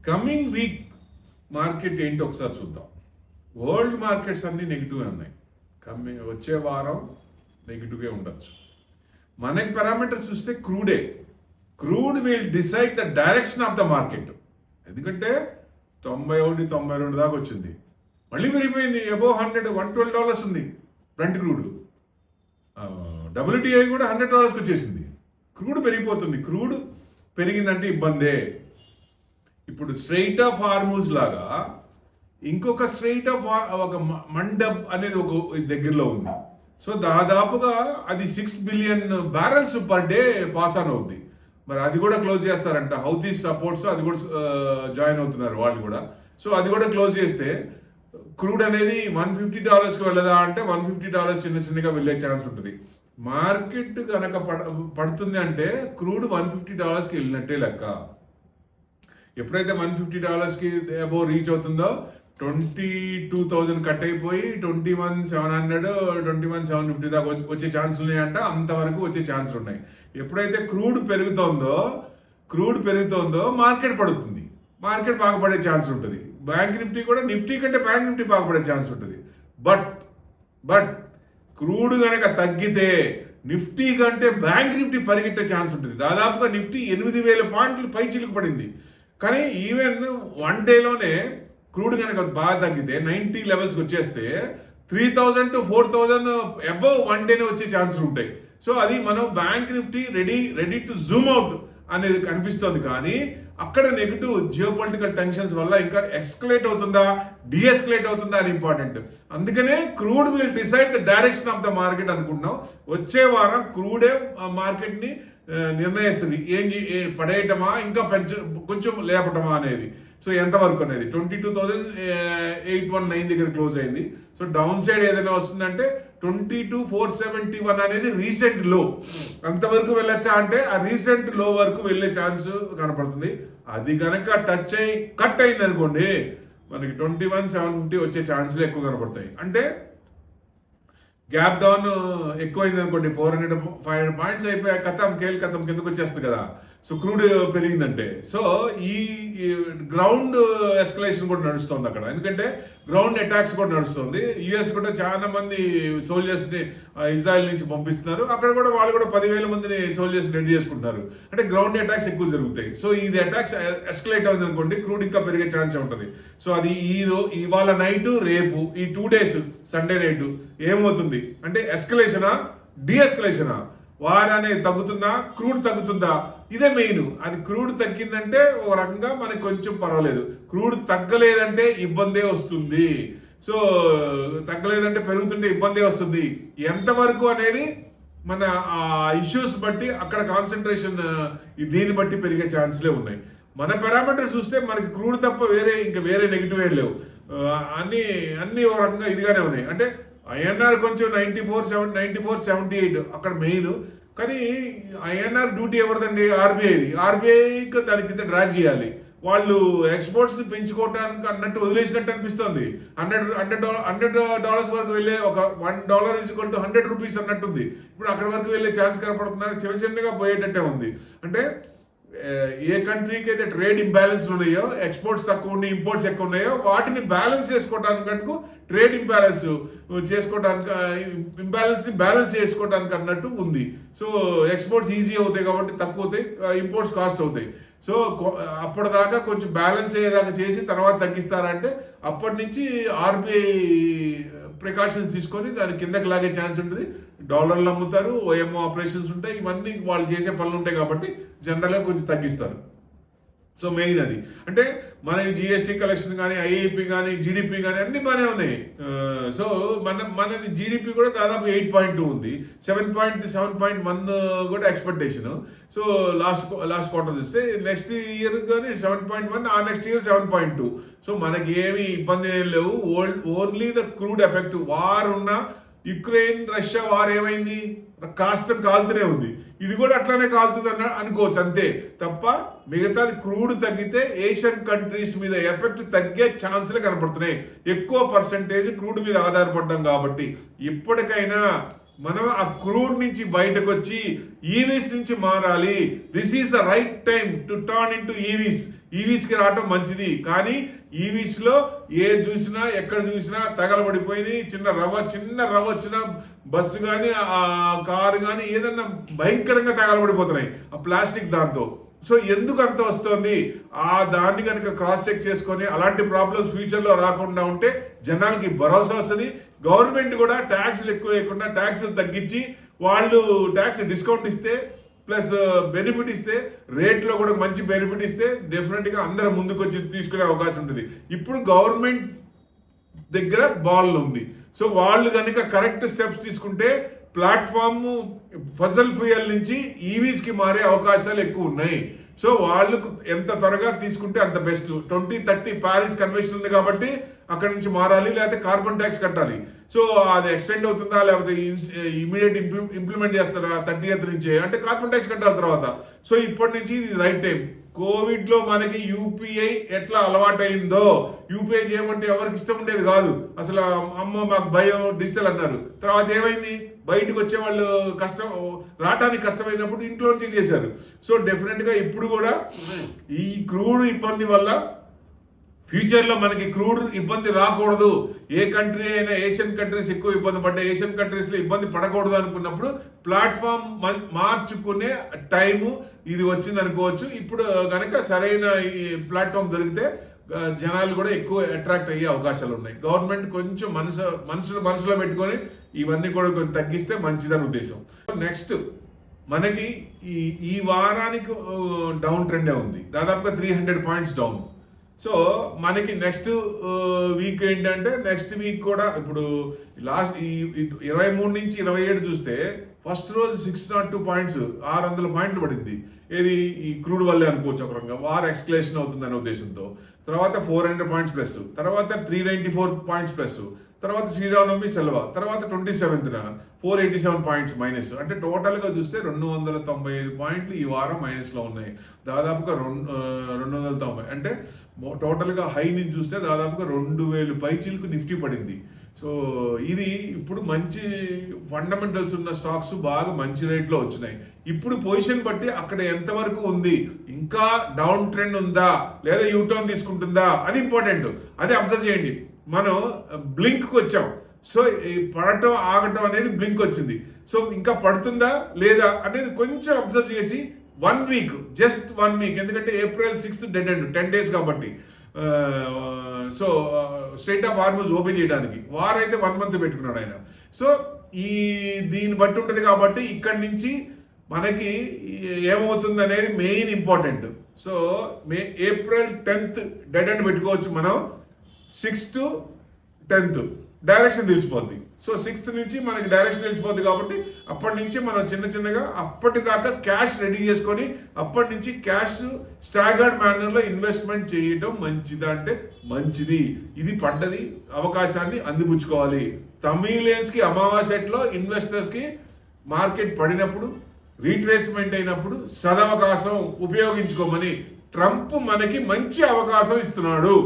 Coming week market ఏంటి ఒకసారి చూద్దాం. వరల్డ్ మార్కెట్స్ అన్నీ నెగిటివ్గా ఉన్నాయి. వచ్చే వారం నెగిటివ్గా ఉండొచ్చు. మనకి పారామీటర్స్ చూస్తే crude will decide the direction of the market. ఎందుకంటే 91-92 దాకా వచ్చింది, మళ్ళీ పెరిగిపోయింది. అబోవ్ $112 ఉంది బ్రెంట్ క్రూడ్. WTI కూడా $100 వచ్చేసింది. క్రూడ్ పెరిగిపోతుంది. క్రూడ్ పెరిగిందంటే ఇబ్బందే. ఇప్పుడు స్ట్రెయిట్ ఆఫ్ హార్మూజ్ లాగా ఇంకొక స్ట్రెయిట్ ఆఫ్ ఒక మండబ్ అనేది ఒక దగ్గరలో ఉంది. సో దాదాపుగా అది 6 billion barrels per day pass on అవుద్ది. మరి అది కూడా క్లోజ్ చేస్తారంట. హౌతీస్ సపోర్ట్స్ అది కూడా జాయిన్ అవుతున్నారు వాళ్ళు కూడా. సో అది కూడా క్లోజ్ చేస్తే క్రూడ్ అనేది $150కి వెళ్ళదా అంటే $150 చిన్నగా వెళ్ళే ఛాన్స్ ఉంటుంది. మార్కెట్ కనుక పడుతుంది అంటే క్రూడ్ $150కి వెళ్ళినట్టే లెక్క. ఎప్పుడైతే $150కి అబోవ్ రీచ్ అవుతుందో 22,000 కట్ అయిపోయి 21,700 21,750 దాకా వచ్చే ఛాన్స్ ఉన్నాయంట. అంతవరకు వచ్చే ఛాన్స్ ఉన్నాయి. ఎప్పుడైతే క్రూడ్ పెరుగుతోందో మార్కెట్ పడుతుంది. మార్కెట్ బాగుపడే ఛాన్స్ ఉంటుంది. బ్యాంక్ నిఫ్టీ కూడా నిఫ్టీ కంటే బ్యాంక్ నిఫ్టీ బాగుపడే ఛాన్స్ ఉంటుంది. బట్ క్రూడ్ కనుక తగ్గితే నిఫ్టీ కంటే బ్యాంక్ నిఫ్టీ పరిగెట్టే ఛాన్స్ ఉంటుంది. దాదాపుగా నిఫ్టీ 8,000 పాయింట్లు పై చిలుకు పడింది. కానీ ఈవెన్ 1 డేలోనే క్రూడ్ కనుక బాగా తగ్గితే 90 లెవెల్స్కి వచ్చేస్తే 3,000 to 4,000 అబౌవ్ 1 డేనే వచ్చే ఛాన్సులు ఉంటాయి. సో అది మనం bank Nifty ready to Zoom out అనేది కనిపిస్తుంది. కానీ అక్కడ నెగిటివ్ జియోపొలిటికల్ టెన్షన్స్ వల్ల ఇంకా ఎస్కలేట్ అవుతుందా డిఎస్కలేట్ అవుతుందా అని ఇంపార్టెంట్. అందుకనే crude will decide the direction of the market అనుకుంటున్నాం. వచ్చే వారం క్రూడే మార్కెట్ని నిర్ణయిస్తుంది. పడేయటమా ఇంకా కొంచెం లేపటమా అనేది. సో ఎంతవరకు అనేది 22,819 దగ్గర క్లోజ్ అయింది. సో డౌన్ సైడ్ ఏదైనా వస్తుందంటే 22,471 అనేది రీసెంట్ లో. అంతవరకు వెళ్ళొచ్చా అంటే ఆ రీసెంట్ లో వరకు వెళ్ళే ఛాన్స్ కనపడుతుంది. అది కనుక టచ్ అయ్యి కట్ అయింది అనుకోండి మనకి 21,750 వచ్చే ఛాన్సులు ఎక్కువ కనపడతాయి. అంటే గ్యాప్ డౌన్ ఎక్కువైంది అనుకోండి, 400-500 పాయింట్స్ అయిపోయా కథం కిందకు వచ్చేస్తుంది కదా. సో క్రూడ్ పెరిగిందంటే సో ఈ గ్రౌండ్ ఎస్కలేషన్ కూడా నడుస్తుంది అక్కడ. ఎందుకంటే గ్రౌండ్ అటాక్స్ కూడా నడుస్తుంది. యుఎస్ కూడా చాలా మంది సోల్జర్స్ని ఇజ్రాయెల్ నుంచి పంపిస్తున్నారు. అక్కడ కూడా వాళ్ళు కూడా 10,000 మందిని సోల్జర్స్ రెడీ చేసుకుంటున్నారు. అంటే గ్రౌండ్ అటాక్స్ ఎక్కువ జరుగుతాయి. సో ఇది అటాక్స్ ఎస్కలేట్ అవుతుంది అనుకోండి, క్రూడ్ ఇంకా పెరిగే ఛాన్సే ఉంటుంది. సో అది ఇవాళ నైటు రేపు ఈ 2 days సండే నైటు ఏమవుతుంది అంటే ఎస్కలేషనా డిఎస్కలేషనా, వార్ అనేది తగ్గుతుందా, క్రూడ్ తగ్గుతుందా, ఇదే మెయిన్. అది క్రూడ్ తగ్గిందంటే ఒక రకంగా మనకి కొంచెం పర్వాలేదు. క్రూడ్ తగ్గలేదంటే ఇబ్బందే వస్తుంది. సో తగ్గలేదంటే పెరుగుతుంటే ఇబ్బందే వస్తుంది. ఎంతవరకు అనేది మన ఇష్యూస్ బట్టి అక్కడ కాన్సన్ట్రేషన్ దీన్ని బట్టి పెరిగే ఛాన్స్లే ఉన్నాయి. మన పారామీటర్స్ చూస్తే మనకి క్రూడ్ తప్ప వేరే నెగిటివ్ ఏం లేవు. అన్నీ ఒక రకంగా ఇదిగానే ఉన్నాయి. అంటే ఐఎన్ఆర్ కొంచెం 94-78 అక్కడ మెయిన్. కానీ ఐఎన్ఆర్ డ్యూటీ ఎవరిదండి? ఆర్బీఐకి దాని కింద డ్రాగ్ చేయాలి. వాళ్ళు ఎక్స్పోర్ట్స్ని పెంచుకోవటానికి అన్నట్టు వదిలేసినట్టు అనిపిస్తుంది. $100 వరకు వెళ్ళే ఒక $1 = 100 రూపీస్ అన్నట్టుంది. ఇప్పుడు అక్కడ వరకు వెళ్ళే ఛాన్స్ కనపడుతుందని చిన్నగా పోయేటట్టే ఉంది. అంటే ఏ కంట్రీకి అయితే ట్రేడ్ ఇంబ్యాలెన్స్ ఉన్నాయో, ఎక్స్పోర్ట్స్ తక్కువ ఉన్నాయి, ఇంపోర్ట్స్ ఎక్కువ ఉన్నాయో వాటిని బ్యాలెన్స్ చేసుకోవడానికి ట్రేడ్ బ్యాలెన్స్ చేసుకోవడానికి అన్నట్టు ఉంది. సో ఎక్స్పోర్ట్స్ ఈజీ అవుతాయి కాబట్టి తక్కువ అవుతాయి, ఇంపోర్ట్స్ కాస్ట్ అవుతాయి. సో అప్పటిదాకా కొంచెం బ్యాలెన్స్ అయ్యేదాకా చేసి తర్వాత తగ్గిస్తారంటే అప్పటి నుంచి ఆర్బీఐ ప్రికాషన్స్ తీసుకొని దాని కిందకి లాగే ఛాన్స్ ఉంటుంది. డాలర్లు అమ్ముతారు, ఓఎంఓ ఆపరేషన్స్ ఉంటాయి, ఇవన్నీ వాళ్ళు చేసే పనులు ఉంటాయి కాబట్టి జనరల్గా కొంచెం తగ్గిస్తారు. సో మెయిన్ అది. అంటే మనకి జిఎస్టీ కలెక్షన్ కానీ, ఐఐపి కానీ, జీడిపి కానీ అన్ని బాగానే ఉన్నాయి. సో మనది జీడిపి కూడా దాదాపు 8.2 ఉంది, 7.1 కూడా ఎక్స్పెక్టేషన్. సో లాస్ట్ క్వార్టర్ చూస్తే నెక్స్ట్ ఇయర్ కానీ 7.1, ఆ నెక్స్ట్ ఇయర్ 7.2. సో మనకి ఏమి ఇబ్బంది ఏం లేవు. Only the crude effect. War ఉన్న యుక్రెయిన్ రష్యా వార్ ఏమైంది, కాస్త కాలుతూనే ఉంది. ఇది కూడా అట్లానే కాలుతుంది అనుకోవచ్చు అంతే తప్ప మిగతాది క్రూడ్ తగ్గితే ఏషియన్ కంట్రీస్ మీద ఎఫెక్ట్ తగ్గే ఛాన్స్లే కనపడుతున్నాయి. ఎక్కువ పర్సంటేజ్ క్రూడ్ మీద ఆధారపడ్డాం కాబట్టి ఇప్పటికైనా మనం ఆ క్రూడ్ నుంచి బయటకు వచ్చి ఈవీస్ నుంచి మారాలి. This is the right time to turn into ఈవీస్కి రావటం మంచిది. కానీ ఈవీస్లో ఏ చూసినా ఎక్కడ చూసినా తగలబడిపోయి చిన్న రవ్వ వచ్చిన బస్సు కానీ ఆ కారు కానీ ఏదన్నా భయంకరంగా తగలబడిపోతున్నాయి ఆ ప్లాస్టిక్ దాంతో. సో ఎందుకు అంత వస్తుంది? ఆ దాన్ని కనుక క్రాస్ చెక్ చేసుకొని అలాంటి ప్రాబ్లమ్స్ ఫ్యూచర్లో రాకుండా ఉంటే జనాలకి భరోసా వస్తుంది. గవర్నమెంట్ కూడా ట్యాక్స్లు ఎక్కువ వేయకుండా ట్యాక్స్లు తగ్గించి వాళ్ళు ట్యాక్స్ డిస్కౌంట్ ఇస్తే ప్లస్ బెనిఫిట్ ఇస్తే రేట్లో కూడా మంచి బెనిఫిట్ ఇస్తే డెఫినెట్గా అందరం ముందుకు వచ్చి తీసుకునే అవకాశం ఉంటుంది. ఇప్పుడు గవర్నమెంట్ దగ్గర బాల్ ఉంది. సో వాళ్ళు కనుక కరెక్ట్ స్టెప్స్ తీసుకుంటే ప్లాట్ఫామ్ ఫసల్ ఫ్యూయల్ నుంచి ఈవీస్కి మారే అవకాశాలు ఎక్కువ ఉన్నాయి. సో వాళ్ళు ఎంత త్వరగా తీసుకుంటే అంత బెస్ట్. 2030 ప్యారిస్ కన్వెన్షన్ ఉంది కాబట్టి అక్కడ నుంచి మారాలి, లేకపోతే కార్బన్ ట్యాక్స్ కట్టాలి. సో అది ఎక్స్టెండ్ అవుతుందా లేకపోతే ఇమీడియట్ ఇంప్లిమెంట్ చేస్తారా 30th నుంచే అంటే కార్బన్ ట్యాక్స్ కట్టాలి తర్వాత. సో ఇప్పటి నుంచి ఇది రైట్ టైం. కోవిడ్లో మనకి యూపీఐ ఎట్లా అలవాటైందో, యూపీఐ చేయమంటే ఎవరికి ఇష్టం ఉండేది కాదు. అసలు అమ్మ మాకు భయం డిజిటల్ అన్నారు. తర్వాత ఏమైంది? బయటకు వచ్చే వాళ్ళు రావటానికి కష్టమైనప్పుడు ఇంట్లో నుంచి చేశారు. సో డెఫినెట్గా ఇప్పుడు కూడా ఈ క్రూడ్ ఇబ్బంది వల్ల ఫ్యూచర్లో మనకి క్రూడ్ ఇబ్బంది రాకూడదు. ఏ కంట్రీ అయినా ఏషియన్ కంట్రీస్ ఎక్కువ ఇబ్బంది పడ్డాయి, ఏషియన్ కంట్రీస్లో ఇబ్బంది పడకూడదు అనుకున్నప్పుడు ప్లాట్ఫామ్ మార్చుకునే టైము ఇది వచ్చింది అనుకోవచ్చు. ఇప్పుడు కనుక సరైన ఈ ప్లాట్ఫామ్ దొరికితే జనాలు కూడా ఎక్కువ అట్రాక్ట్ అయ్యే అవకాశాలు ఉన్నాయి. గవర్నమెంట్ కొంచెం మనసులో పెట్టుకొని ఇవన్నీ కూడా కొంచెం తగ్గిస్తే మంచిదని ఉద్దేశం. నెక్స్ట్ మనకి ఈ వారానికి డౌన్ ట్రెండే ఉంది, దాదాపుగా 300 పాయింట్స్ డౌన్. సో మనకి నెక్స్ట్ వీక్ ఏంటంటే నెక్స్ట్ వీక్ కూడా ఇప్పుడు లాస్ట్ 23 నుంచి 27 చూస్తే ఫస్ట్ రోజు 602 పాయింట్స్ 600 పాయింట్లు పడింది. ఏది ఈ క్రూడ్ వల్లే అనుకోవచ్చు ఒక రకంగా, వార్ ఎక్స్కలేషన్ అవుతుంది అనే ఉద్దేశంతో. తర్వాత 400 పాయింట్స్ ప్లస్, తర్వాత 394 పాయింట్స్ ప్లస్, తర్వాత శ్రీరామనవమి సెలవు, తర్వాత 27th 487 పాయింట్స్ మైనస్. అంటే టోటల్గా చూస్తే 295 పాయింట్లు ఈ వారం మైనస్లో ఉన్నాయి. దాదాపుగా 290 అంటే టోటల్గా హై నుంచి చూస్తే దాదాపుగా 2000 పైచీలకు నిఫ్టీ పడింది. సో ఇది ఇప్పుడు మంచి ఫండమెంటల్స్ ఉన్న స్టాక్స్ బాగా మంచి రేట్లో వచ్చినాయి. ఇప్పుడు పొజిషన్ బట్టి అక్కడ ఎంతవరకు ఉంది, ఇంకా డౌన్ ట్రెండ్ ఉందా లేదా యూటర్న్ తీసుకుంటుందా, అది ఇంపార్టెంట్. అది అబ్జర్వ్ చేయండి. మనం బ్లింక్కి వచ్చాం. సో ఈ పడటం ఆగటం అనేది బ్లింక్ వచ్చింది. సో ఇంకా పడుతుందా లేదా అనేది కొంచెం అబ్జర్వ్ చేసి 1 వీక్, జస్ట్ 1 వీక్, ఎందుకంటే April 6th dead end 10 days కాబట్టి. So straight of Hormuz open చేయడానికి వార్ అయితే 1 month పెట్టుకున్నాడు ఆయన. సో దీన్ని బట్టి ఉంటుంది కాబట్టి ఇక్కడి నుంచి మనకి ఏమవుతుంది అనేది main important. So April 10th dead end పెట్టుకోవచ్చు మనం. 6th to 10th డైరెక్షన్ తెలిసిపోద్ది. సో 6th నుంచి మనకి డైరెక్షన్ తెలిసిపోద్ది కాబట్టి అప్పటి నుంచి మనం చిన్నగా అప్పటిదాకా క్యాష్ రెడీ చేసుకొని అప్పటి నుంచి క్యాష్ స్టాగర్డ్ మేనర్లో ఇన్వెస్ట్మెంట్ చేయడం మంచిదా అంటే మంచిది. ఇది పడ్డది అవకాశాన్ని అందిపుచ్చుకోవాలి. తమిళియన్స్కి అమావాస్యలో ఇన్వెస్టర్స్కి మార్కెట్ పడినప్పుడు రీట్రేస్మెంట్ అయినప్పుడు సదవకాశం ఉపయోగించుకోమని ట్రంప్ మనకి మంచి అవకాశం ఇస్తున్నాడు.